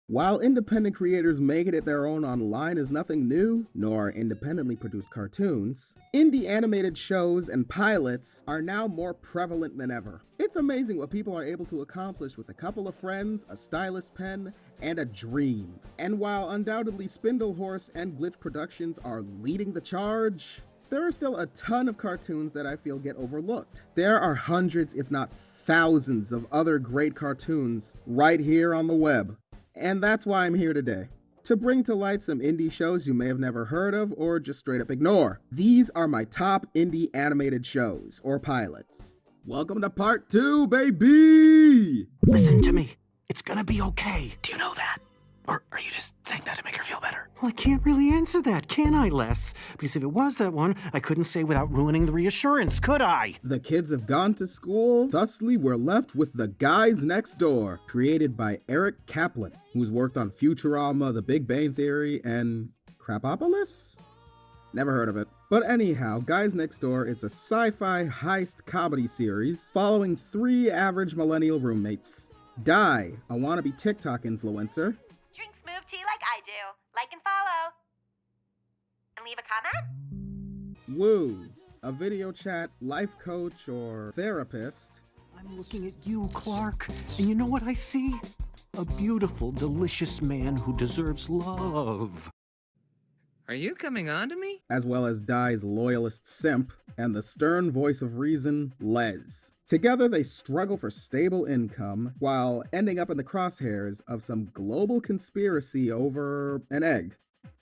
While independent creators making it their own online is nothing new, nor are independently produced cartoons, indie animated shows and pilots are now more prevalent than ever. It's amazing what people are able to accomplish with a couple of friends, a stylus pen, and a dream. And while undoubtedly Spindlehorse and Glitch Productions are leading the charge, there are still a ton of cartoons that I feel get overlooked. There are hundreds, if not thousands, of other great cartoons right here on the web. And that's why I'm here today, to bring to light some indie shows you may have never heard of or just straight up ignore. These are my top indie animated shows, or pilots. Welcome to part 2, baby! Listen to me. It's gonna be okay. Do you know that? Or are you just saying that to make her feel better? Well, I can't really answer that, can I, Les? Because if it was that one, I couldn't say without ruining the reassurance, could I? The kids have gone to school, thusly we're left with The Guys Next Door, created by Eric Kaplan, who's worked on Futurama, The Big Bang Theory, and Crapopolis? Never heard of it. But anyhow, Guys Next Door is a sci-fi heist comedy series following 3 average millennial roommates. Di, a wannabe TikTok influencer, Drink smooth tea like I do. Like and follow. And leave a comment? Woos, a video chat life coach or therapist. I'm looking at you, Clark, and you know what I see? A beautiful, delicious man who deserves love. Are you coming on to me? As well as Di's loyalist simp, and the stern voice of reason, Les. Together they struggle for stable income, while ending up in the crosshairs of some global conspiracy over an egg.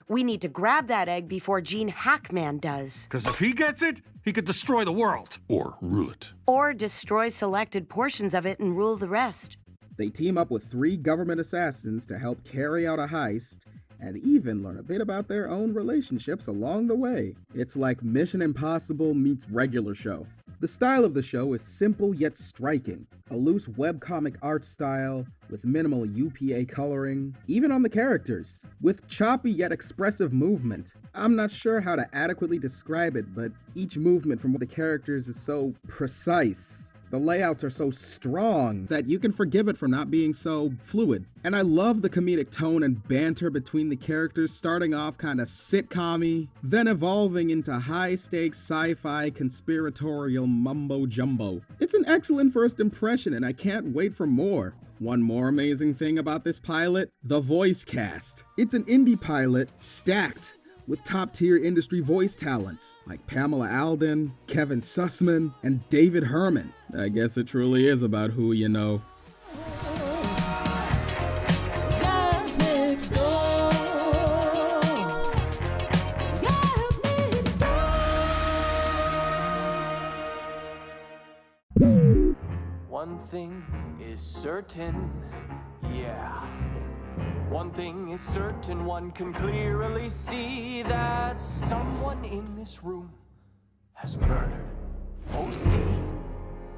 We need to grab that egg before Gene Hackman does. Because if he gets it, he could destroy the world. Or rule it. Or destroy selected portions of it and rule the rest. They team up with 3 government assassins to help carry out a heist, and even learn a bit about their own relationships along the way. It's like Mission Impossible meets regular show. The style of the show is simple yet striking, a loose webcomic art style with minimal UPA coloring, even on the characters, with choppy yet expressive movement. I'm not sure how to adequately describe it, but each movement from the characters is so precise. The layouts are so strong that you can forgive it for not being so fluid. And I love the comedic tone and banter between the characters, starting off kinda sitcom-y, then evolving into high-stakes sci-fi conspiratorial mumbo-jumbo. It's an excellent first impression and I can't wait for more. One more amazing thing about this pilot, the voice cast. It's an indie pilot stacked with top-tier industry voice talents like Pamela Alden, Kevin Sussman, and David Herman. I guess it truly is about who you know. Guys next door. Guys next door. One thing is certain, yeah. One thing is certain, one can clearly see that someone in this room has murdered OC.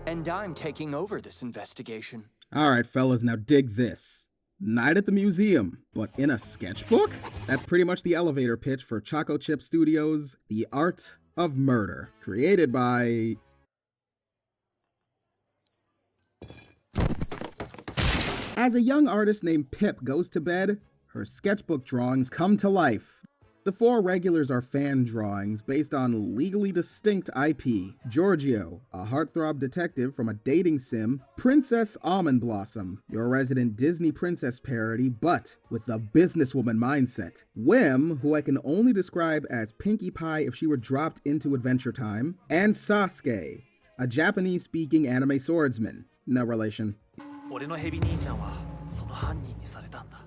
And I'm taking over this investigation. Alright fellas, now dig this. Night at the museum, but in a sketchbook? That's pretty much the elevator pitch for Choco Chip Studios' The Art of Murder, created by... As a young artist named Pip goes to bed, her sketchbook drawings come to life. The 4 regulars are fan drawings based on legally distinct IP. Giorgio, a heartthrob detective from a dating sim. Princess Almond Blossom, your resident Disney princess parody, but with the businesswoman mindset. Whim, who I can only describe as Pinkie Pie if she were dropped into Adventure Time. And Sasuke, a Japanese-speaking anime swordsman. No relation. 俺のヘビ兄ちゃんはその犯人にされたんだ。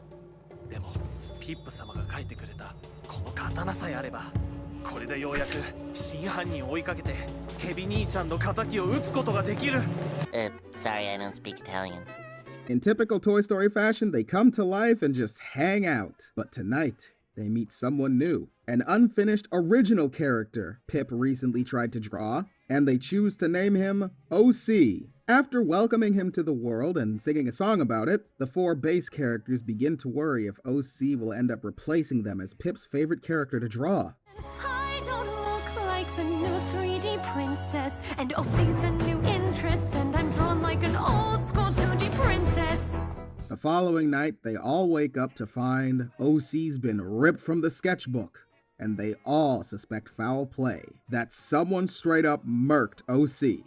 でもピップ様が書いてくれたこの刀さえあれば、これでようやく真犯人を追いかけてヘビ兄ちゃんの仇を撃つことができる。Sorry, I don't speak Italian. In typical Toy Story fashion, they come to life and just hang out. But tonight, they meet someone new. An unfinished original character Pip recently tried to draw, and they choose to name him OC. After welcoming him to the world and singing a song about it, the 4 base characters begin to worry if OC will end up replacing them as Pip's favorite character to draw. I don't look like the new 3D princess, and OC's the new interest, and I'm drawn like an old school 2D princess. The following night, they all wake up to find OC's been ripped from the sketchbook, and they all suspect foul play, that someone straight up murked OC,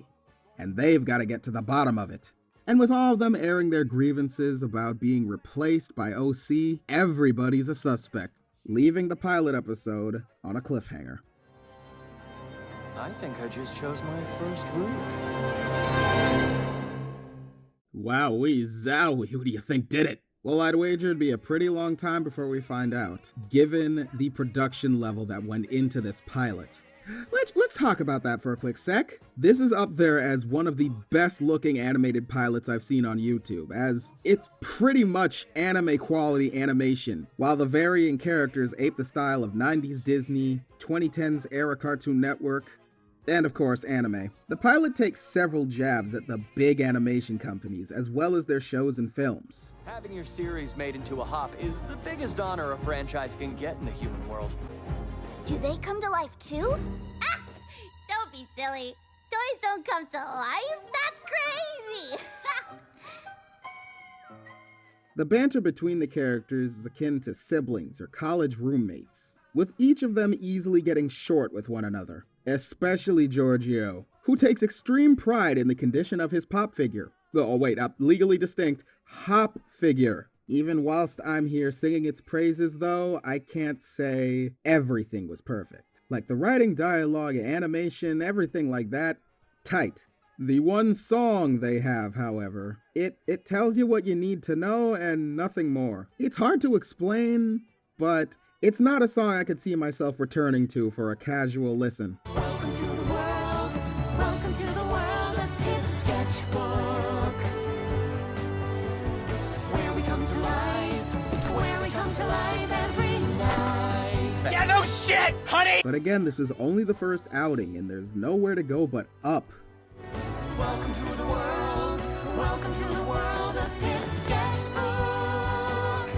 and they've got to get to the bottom of it. And with all of them airing their grievances about being replaced by OC, everybody's a suspect, leaving the pilot episode on a cliffhanger. I think I just chose my first route. Wowee zowie, who do you think did it? Well, I'd wager it'd be a pretty long time before we find out, given the production level that went into this pilot. Let's talk about that for a quick sec. This is up there as one of the best looking animated pilots I've seen on YouTube, as it's pretty much anime quality animation, while the varying characters ape the style of 90s Disney, 2010s era Cartoon Network, and of course anime. The pilot takes several jabs at the big animation companies, as well as their shows and films. Having your series made into a hop is the biggest honor a franchise can get in the human world. Do they come to life too? Ah! Don't be silly. Toys don't come to life? That's crazy! The banter between the characters is akin to siblings or college roommates, with each of them easily getting short with one another. Especially Giorgio, who takes extreme pride in the condition of his pop figure. Oh wait, legally distinct hop figure. Even whilst I'm here singing its praises though, I can't say everything was perfect. Like the writing, dialogue, animation, everything like that, tight. The one song they have, however, it tells you what you need to know and nothing more. It's hard to explain, but it's not a song I could see myself returning to for a casual listen. Welcome to the world of Pip's Sketchbook. Where we come to life every night. Yeah, no shit, honey! But again, this is only the first outing, and there's nowhere to go but up. Welcome to the world of Pip's Sketchbook.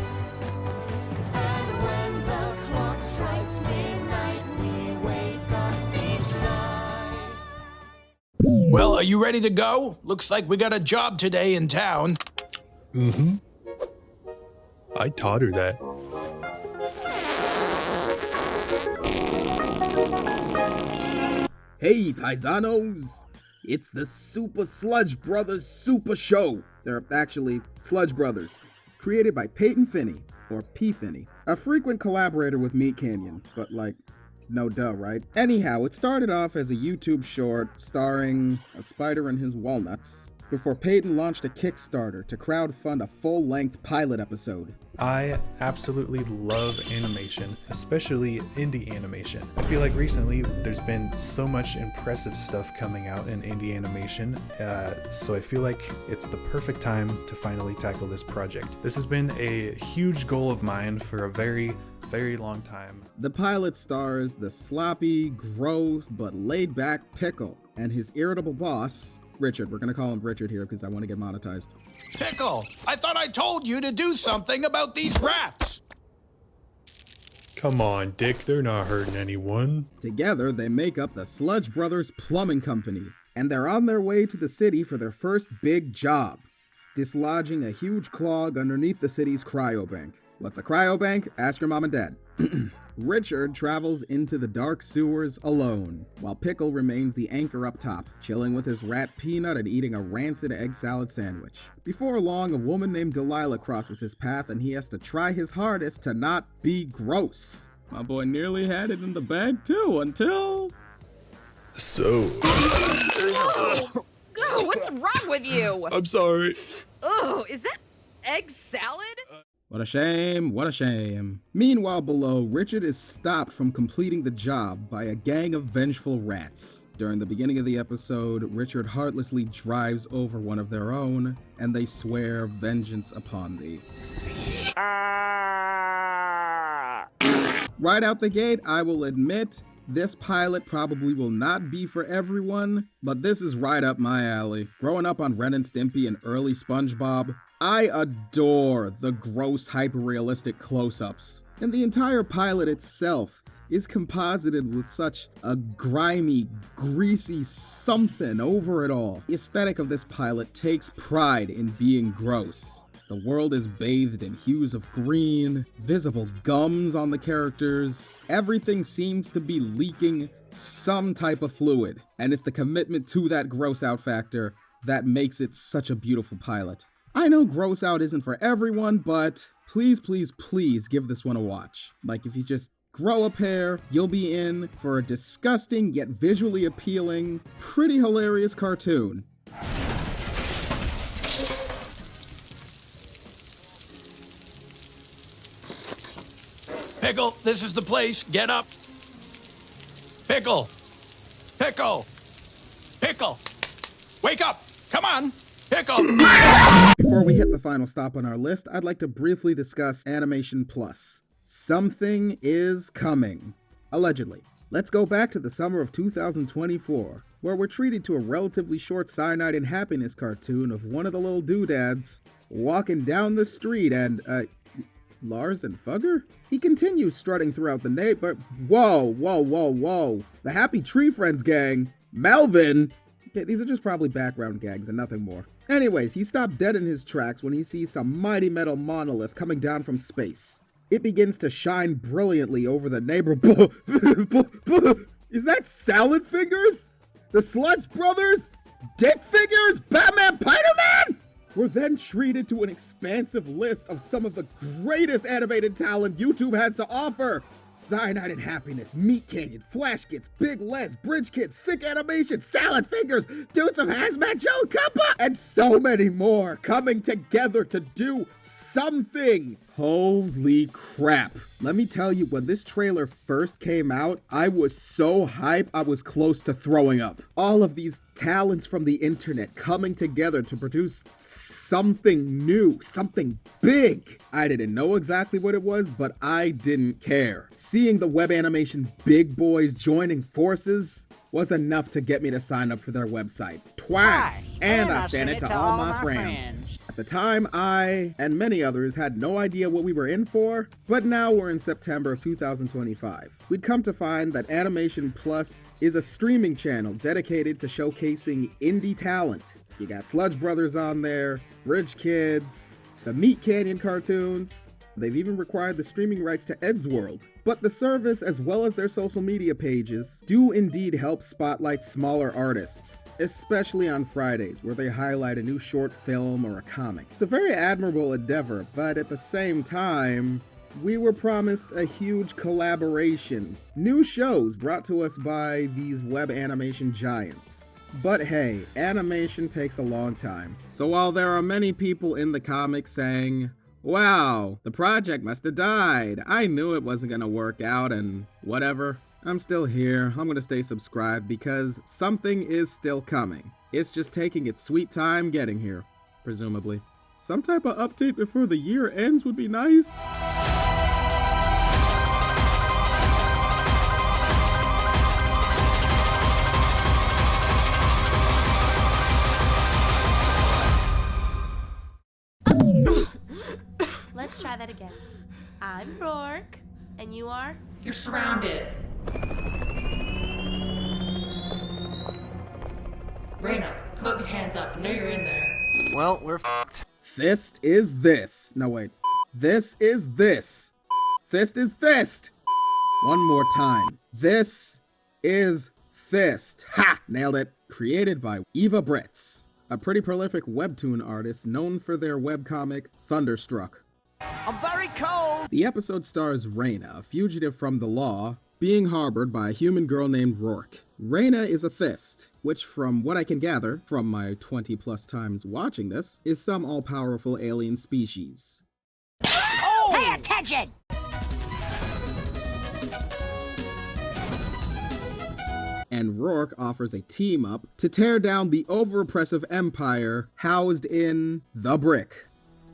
And when the clock strikes midnight, we wake up each night. Well, are you ready to go? Looks like we got a job today in town. Mm-hmm. I taught her that. Hey, paisanos! It's the Super Sludge Brothers Super Show. They're actually Sludge Brothers, created by Peyton Finney, or P. Finney, a frequent collaborator with Meat Canyon, but like, no duh, right? Anyhow, it started off as a YouTube short starring a spider and his walnuts, before Peyton launched a Kickstarter to crowdfund a full-length pilot episode. I absolutely love animation, especially indie animation. I feel like recently there's been so much impressive stuff coming out in indie animation, so I feel like it's the perfect time to finally tackle this project. This has been a huge goal of mine for a very long time. The pilot stars the sloppy, gross, but laid-back Pickle and his irritable boss, Richard. We're gonna call him Richard here because I want to get monetized. Pickle, I thought I told you to do something about these rats. Come on, Dick, they're not hurting anyone. Together, they make up the Sludge Brothers Plumbing Company, and they're on their way to the city for their first big job, dislodging a huge clog underneath the city's cryobank. What's a cryobank? Ask your mom and dad. Richard travels into the dark sewers alone, while Pickle remains the anchor up top, chilling with his rat Peanut and eating a rancid egg salad sandwich. Before long, a woman named Delilah crosses his path and he has to try his hardest to not be gross. My boy nearly had it in the bag too, until... So... Oh, what's wrong with you? I'm sorry. Oh, is that egg salad? What a shame, what a shame. Meanwhile below, Richard is stopped from completing the job by a gang of vengeful rats. During the beginning of the episode, Richard heartlessly drives over one of their own, and they swear vengeance upon thee. Right out the gate, I will admit, this pilot probably will not be for everyone, but this is right up my alley. Growing up on Ren and Stimpy and early SpongeBob, I adore the gross, hyper-realistic close-ups, and the entire pilot itself is composited with such a grimy, greasy something over it all. The aesthetic of this pilot takes pride in being gross. The world is bathed in hues of green, visible gums on the characters. Everything seems to be leaking some type of fluid, and it's the commitment to that gross out factor that makes it such a beautiful pilot. I know gross out isn't for everyone, but please, please, please give this one a watch. Like, if you just grow a pair, you'll be in for a disgusting yet visually appealing, pretty hilarious cartoon. Pickle, this is the place. Get up. Pickle. Pickle. Pickle. Wake up. Come on. Pickle. Before we hit the final stop on our list, I'd like to briefly discuss Animation Plus. Something is coming. Allegedly. Let's go back to the summer of 2024, where we're treated to a relatively short Cyanide and Happiness cartoon of one of the little doodads walking down the street and, Lars and Fugger? He continues strutting throughout the neighborhood. Whoa. The Happy Tree Friends gang. Melvin. Okay, these are just probably background gags and nothing more. Anyways, he stopped dead in his tracks when he sees some mighty metal monolith coming down from space. It begins to shine brilliantly over the neighborhood. Is that Salad Fingers? The Sludge Brothers? Dick Figures? Batman Spider-Man? We're then treated to an expansive list of some of the greatest animated talent YouTube has to offer. Cyanide and Happiness, Meat Canyon, Flash Kids, Big Les, Bridge Kids, Sick Animation, Salad Fingers, Dudes of Hazmat, Joe Cuppa, and so many more coming together to do something. Holy crap. Let me tell you, when this trailer first came out, I was so hyped I was close to throwing up. All of these talents from the internet coming together to produce something new, something big. I didn't know exactly what it was, but I didn't care. Seeing the web animation big boys joining forces was enough to get me to sign up for their website twice, and I sent it to all my friends. At the time, I and many others had no idea what we were in for, but now we're in September of 2025. We'd come to find that Animation Plus is a streaming channel dedicated to showcasing indie talent. You got Sludge Brothers on there, Bridge Kids, the Meat Canyon cartoons. They've even required the streaming rights to Ed's World. But the service, as well as their social media pages, do indeed help spotlight smaller artists, especially on Fridays, where they highlight a new short film or a comic. It's a very admirable endeavor, but at the same time, we were promised a huge collaboration. New shows brought to us by these web animation giants. But hey, animation takes a long time. So while there are many people in the comics saying, "Wow, the project must have died. I knew it wasn't gonna work out and whatever," I'm still here. I'm gonna stay subscribed because something is still coming. It's just taking its sweet time getting here, presumably. Some type of update before the year ends would be nice. Let's try that again. I'm Rourke, and you are? You're surrounded. Raina, put your hands up. I know you're in there. Well, we're fucked. Fist is this. No, wait. This is this. Fist is fist. One more time. This is fist. Ha! Nailed it. Created by Eva Britz, a pretty prolific webtoon artist known for their webcomic Thunderstruck. I'm very cold! The episode stars Raina, a fugitive from the law, being harbored by a human girl named Rourke. Raina is a fist, which from what I can gather, from my 20 plus times watching this, is some all-powerful alien species. Oh! Pay attention! And Rourke offers a team-up to tear down the over-oppressive empire housed in the Brick.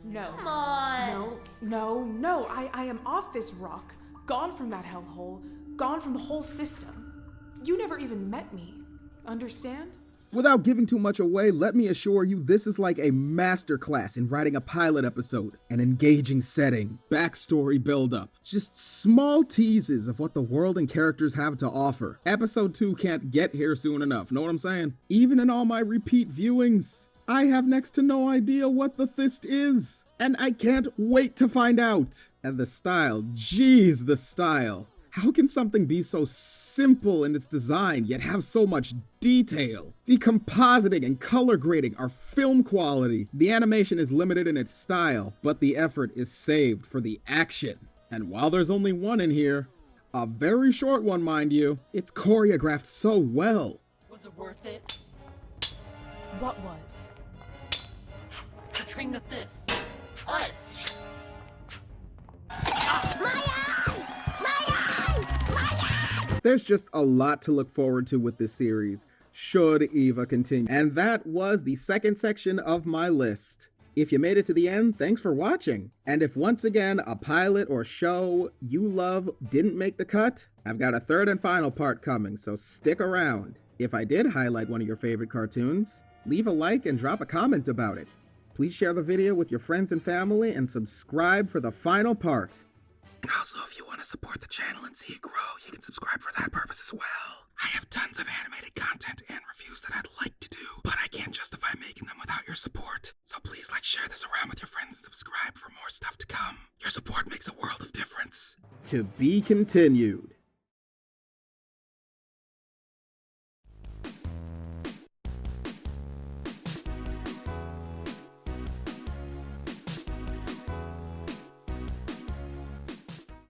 No. Come on. No. I am off this rock. Gone from that hellhole. Gone from the whole system. You never even met me. Understand? Without giving too much away, let me assure you this is like a masterclass in writing a pilot episode. An engaging setting, backstory build-up, just small teases of what the world and characters have to offer. Episode 2 can't get here soon enough, know what I'm saying? Even in all my repeat viewings, I have next to no idea what the fist is, and I can't wait to find out. And the style, geez, the style. How can something be so simple in its design, yet have so much detail? The compositing and color grading are film quality. The animation is limited in its style, but the effort is saved for the action. And while there's only one in here, a very short one, mind you, it's choreographed so well. Was it worth it? What was? To train with this. Us. There's just a lot to look forward to with this series, should Eva continue. And that was the second section of my list. If you made it to the end, thanks for watching. And if once again a pilot or show you love didn't make the cut, I've got a third and final part coming, so stick around. If I did highlight one of your favorite cartoons, leave a like and drop a comment about it. Please share the video with your friends and family and subscribe for the final part. And also, if you want to support the channel and see it grow, you can subscribe for that purpose as well. I have tons of animated content and reviews that I'd like to do, but I can't justify making them without your support. So please share this around with your friends and subscribe for more stuff to come. Your support makes a world of difference. To be continued.